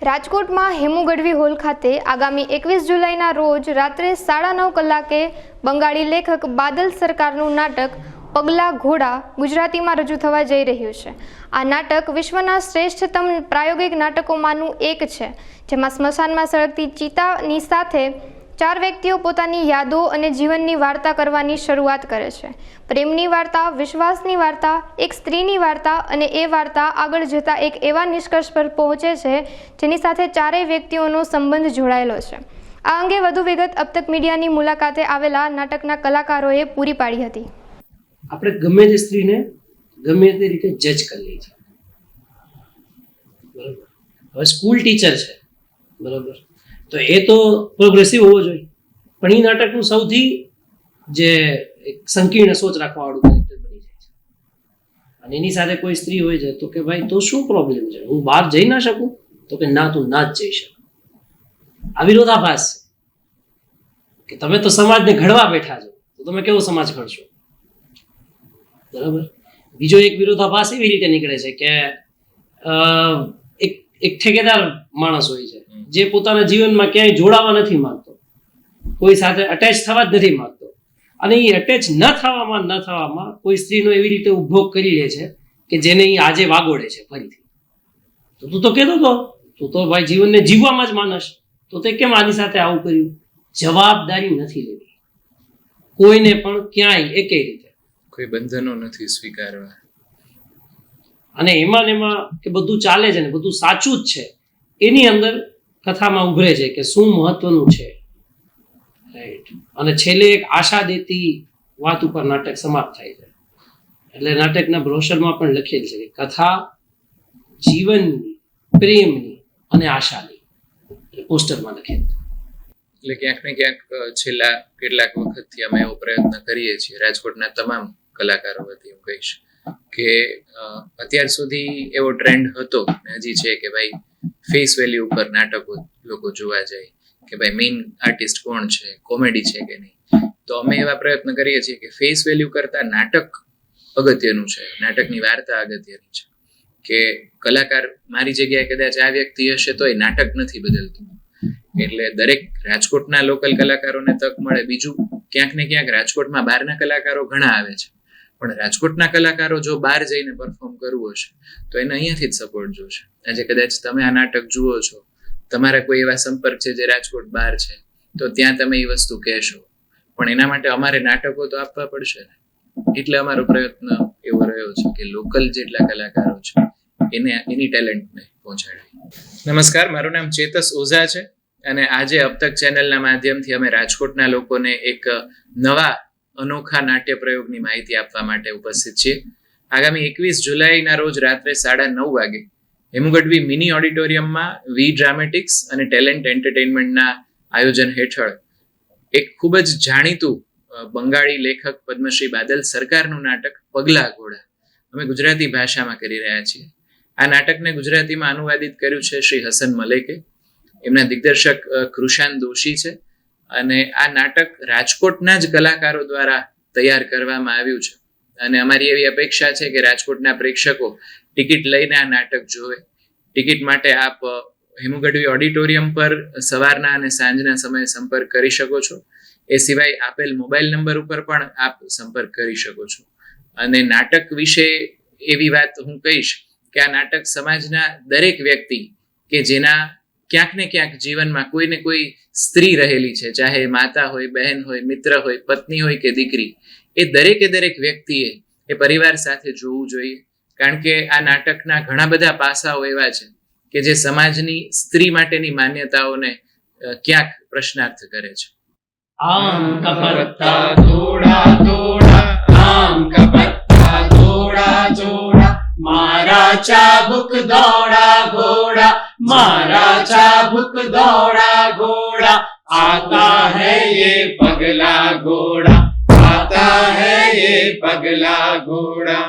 રાજકોટમાં હેમુ ગઢવી હોલ ખાતે આગામી 21 જુલાઈના રોજ રાત્રે 9:30 કલાકે બંગાળી લેખક બાદલ સરકારનું નાટક પગલા ઘોડા ગુજરાતીમાં રજૂ થવા જઈ રહ્યું છે। આ નાટક વિશ્વના શ્રેષ્ઠતમ પ્રાયોગિક નાટકોમાંનું એક છે, જેમાં સ્મશાનમાં સળગતી ચિતાની સાથે 4 વ્યક્તિઓ પોતાની યાદો અને જીવનની વાર્તા કરવાની શરૂઆત કરે છે। પ્રેમની વાર્તા, વિશ્વાસની વાર્તા, એક સ્ત્રીની વાર્તા અને એ વાર્તા આગળ જતા એક એવા નિષ્કર્ષ પર પહોંચે છે જેની સાથે 4 વ્યક્તિઓનો સંબંધ જોડાયેલો છે। આ અંગે વધુ વિગત અબતક મીડિયાની મુલાકાતે આવેલા નાટકના કલાકારોએ પૂરી પાડી હતી। આપણે ગમે તે સ્ત્રીને ગમે તે રીતે જજ કરી લઈએ છીએ, બરાબર। હવે સ્કૂલ ટીચર છે, બરાબર, તો એ તો પ્રોગ્રેસિવ હોવો જોઈએ, પણ એ નાટકનું સૌથી જે એક સંકીર્ણ સોચ રાખવાવાળું કેરેક્ટર બની જાય છે। અને એની સાથે કોઈ સ્ત્રી હોય છે તો કે ભાઈ તો શું પ્રોબ્લેમ છે, હું બહાર જઈ ના શકું? તો કે ના, તું ના જ જઈ શકે। આ વિરોધાભાસ છે કે તમે તો સમાજને ઘડવા બેઠા છો, તો તમે કેવો સમાજ ઘડશો, બરાબર। બીજો એક વિરોધાભાસ એવી રીતે નીકળે છે કે એક ઠેકેદાર માણસ હોય છે જે પોતાના જીવનમાં ક્યાંય જોડાવા નથી માંગતો, કોઈ સાથે અટેચ થવા જ નથી માંગતો, અને એ અટેચ ન થવામાં કોઈ સ્ત્રીનો એવી રીતે ઉપભોગ કરી લે છે કે જેને એ આજે વાગોડે છે ફરીથી। તો તું તો કહેતો હતો, તું તો ભાઈ જીવનને જીવવામાં જ માનસ, તો તે કેમ આની સાથે આવું કર્યું? જવાબદારી નથી લેવી કોઈને પણ, ક્યાંય એકે રીતે કોઈ બંધનો નથી સ્વીકારવા, અને એમાં કે બધું ચાલે છે ને બધું સાચું જ છે, એની અંદર કથામાં ઉભરે છે કે શું મહત્વનું છે, રાઈટ। અને છેલ્લે એક આશા દેતી વાત ઉપર નાટક સમાપ્ત થાય છે। એટલે નાટકના બ્રોશરમાં પણ લખેલ છે કે કથા જીવનની, પ્રેમની અને આશાની, પોસ્ટરમાં લખેલ છે। એટલે ક્યાંક ને ક્યાંક છેલ્લા કેટલાક વખતથી અમે એવો પ્રયત્ન કરીએ છીએ, રાજકોટના તમામ કલાકારો વતી હું કહીશ કે અત્યાર સુધી એવો ટ્રેન્ડ હતો ને હજી છે કે ભાઈ ફેસ વેલ્યુ ઉપર નાટકો લોકો જોવા જાય કે ભાઈ મેઇન આર્ટિસ્ટ કોણ છે, કોમેડી છે કે નહીં। તો અમે એવા પ્રયત્ન કરીએ છીએ કે ફેસ વેલ્યુ કરતા નાટક અગત્યનું છે, નાટકની વાર્તા અગત્યની છે, કે કલાકાર મારી જગ્યાએ કદાચ આ વ્યક્તિ હશે તો એ નાટક નથી બદલતું। એટલે દરેક રાજકોટના લોકલ કલાકારોને તક મળે। બીજું, ક્યાંક ને ક્યાંક રાજકોટમાં બહારના કલાકારો ઘણા આવે છે, પણ રાજકોટના કલાકારો જો બહાર જઈને પરફોર્મ કરવું હશે તો એને અહીંયાથી જ સપોર્ટ જોશે। આજે કદાચ તમે આ નાટક જુઓ છો, તમારા કોઈ એવા સંપર્ક છે જે રાજકોટ બહાર છે, તો ત્યાં તમે એ વસ્તુ કહેશો, પણ એના માટે અમારે નાટકો તો આપવા પડશે ને। એટલે અમારો પ્રયત્ન એવો રહ્યો છે કે લોકલ જેટલા કલાકારો છે એને એની ટેલેન્ટને પહોંચાડવી। નમસ્કાર, મારું નામ ચેતસ ઓઝા છે અને આજે અબતક ચેનલના માધ્યમથી અમે રાજકોટના લોકોને એક નવા અનોખા નાટ્ય પ્રયોગની માહિતી આપવા માટે ઉપસ્થિત છીએ। આગામી 21 જુલાઈના રોજ રાત્રે 9:30 વાગે હેમુ ગઢવી મિની ઓડિટોરિયમમાં વી ડ્રામેટિક્સ અને ટેલેન્ટ એન્ટરટેનમેન્ટના આયોજન હેઠળ એક ખૂબ જ જાણીતું બંગાળી લેખક પદ્મશ્રી બાદલ સરકારનું નાટક પગલા ઘોડા અમે ગુજરાતી ભાષામાં કરી રહ્યા છીએ। આ નાટકને ગુજરાતીમાં અનુવાદિત કર્યું છે શ્રી હસન મલેકે, એમના દિગ્દર્શક કૃષાન દોશી છે, અને આ નાટક રાજકોટના જ કલાકારો દ્વારા તૈયાર કરવામાં આવ્યું છે। અને અમારી એવી અપેક્ષા છે કે રાજકોટના પ્રેક્ષકો ટિકિટ લઈને આ નાટક જોવે। ટિકિટ માટે આપ હેમુ ગઢવી ઓડિટોરિયમ પર સવારના અને સાંજના સમયે સંપર્ક કરી શકો છો। એ સિવાય આપેલ મોબાઈલ નંબર ઉપર પણ આપ સંપર્ક કરી શકો છો। અને નાટક વિશે એવી વાત હું કહીશ કે આ નાટક સમાજના દરેક વ્યક્તિ કે જેના ક્યાંક ને ક્યાંક જીવનમાં કોઈ ને કોઈ સ્ત્રી રહેલી છે, ચાહે માતા હોય, બહેન હોય, મિત્ર હોય, પત્ની હોય કે દીકરી, એ દરેક વ્યક્તિએ એ પરિવાર સાથે જોવું જોઈએ। કારણ કે આ નાટકના ઘણા બધા પાસાઓ એવા છે કે જે સમાજની સ્ત્રી માટેની માન્યતાઓને ક્યાંક પ્રશ્નાર્થ કરે છે। આમ કપત્તા થોડા થોડા, આમ કપત્તા થોડા થોડા, મારા ચાબુક દોડા ઘોડા, मारा चाबुक दौड़ा घोड़ा, आता है ये पगला घोड़ा, आता है ये पगला घोड़ा।